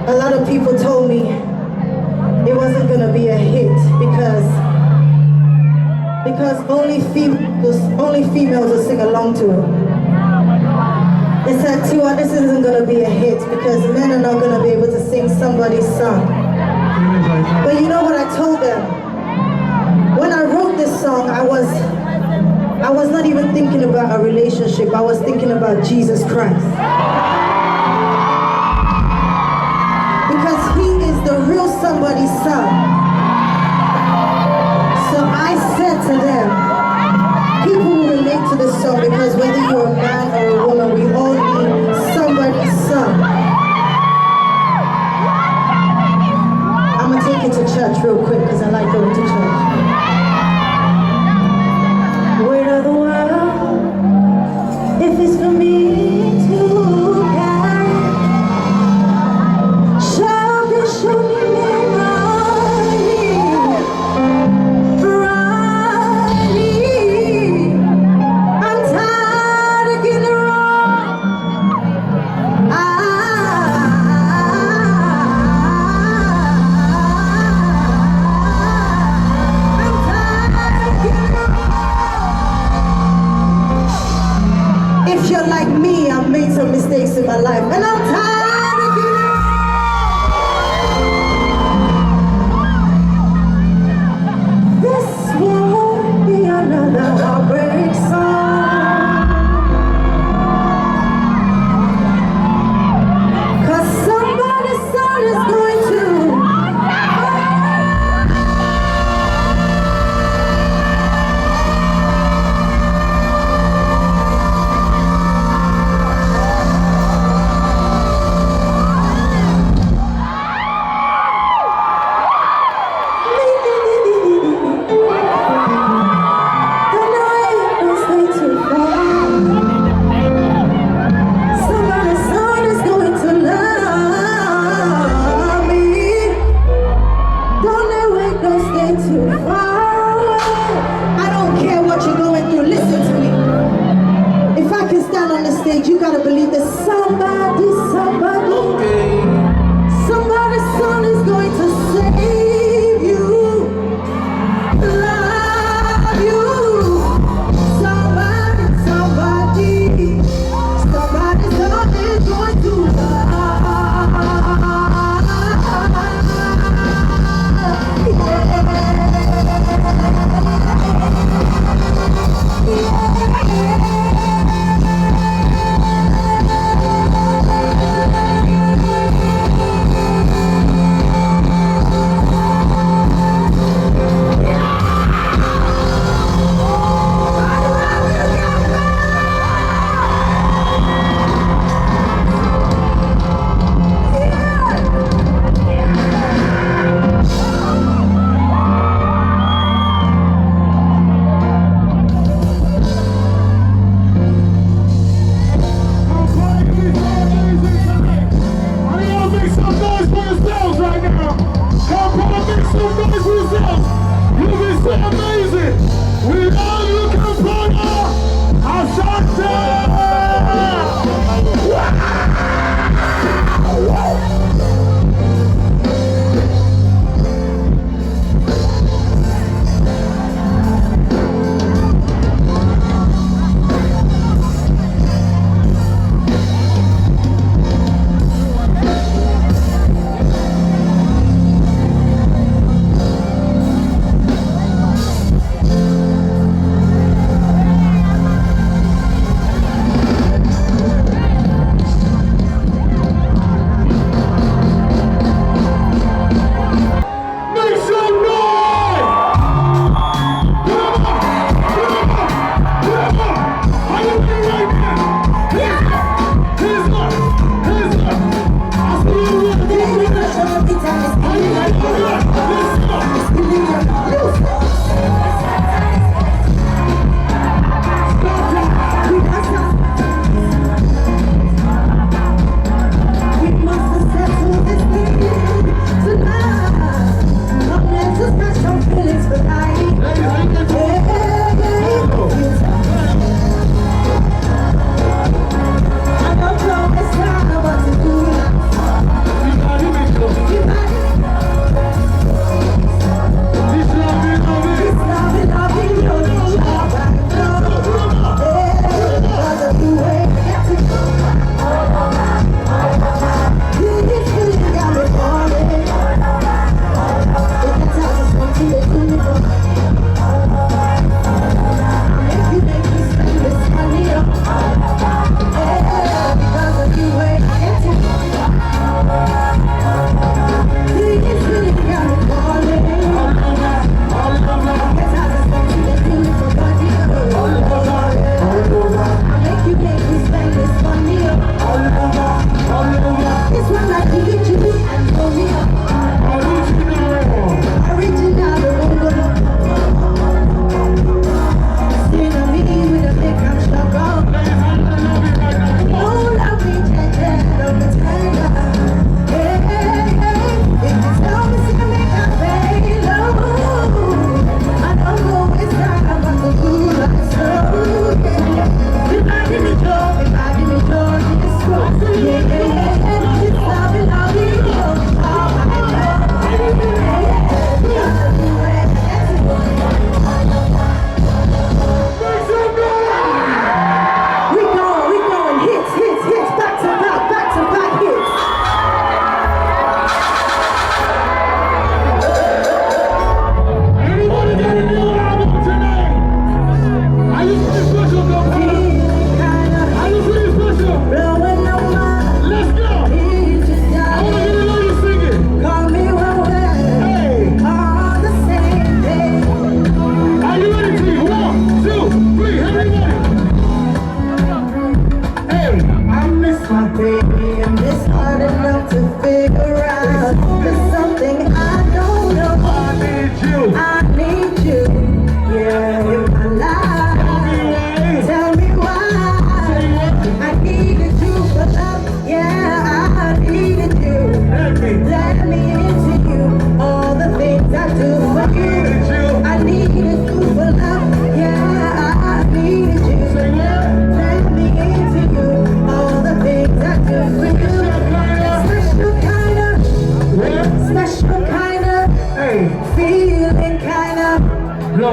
A lot of people told me it wasn't gonna be a hit because only females will sing along to it. They said, Tiwa, this isn't gonna be a hit because men are not gonna be able to sing somebody's song. But you know what I told them? When I wrote this song, I was not even thinking about a relationship. I was thinking about Jesus Christ. Because he is the real somebody's son. So I said to them, people will relate to this song because whether you're a man or a woman, we all need somebody's son. I'm gonna take it to church real quick because I like going to church. Weight of the world, if it's for me to carry, shall be shown me I'm tired of getting it wrong. If you're like me, I've made some mistakes in my life, and I'm tired of getting it. This won't be another heartbreak song, 'cause somebody's son is going to. You gotta believe that somebody's son is going to save you, love you. Somebody's son is going to love.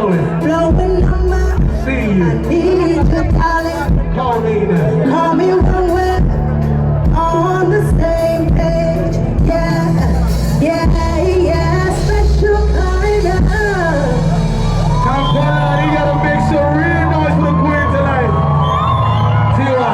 blowing on my. See you. I need you, darling. Call me now. Call me when we're on the same page. Yeah, yeah, yeah. Special kind of. Kampala, you gotta make some real noise for the queen tonight. Tiwa.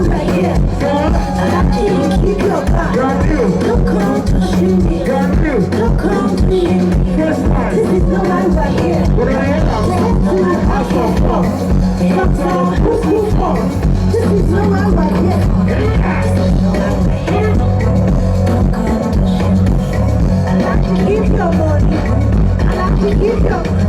right here. Keep your back. Look on to Tindi. Look on to Tindi. This is the one right here. This is the one right here. I like to keep your money. I like to keep your money.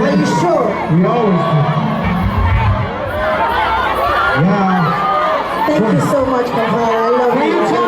Are you sure? We always do. Yeah. Thank you so much, Kampala. I love you.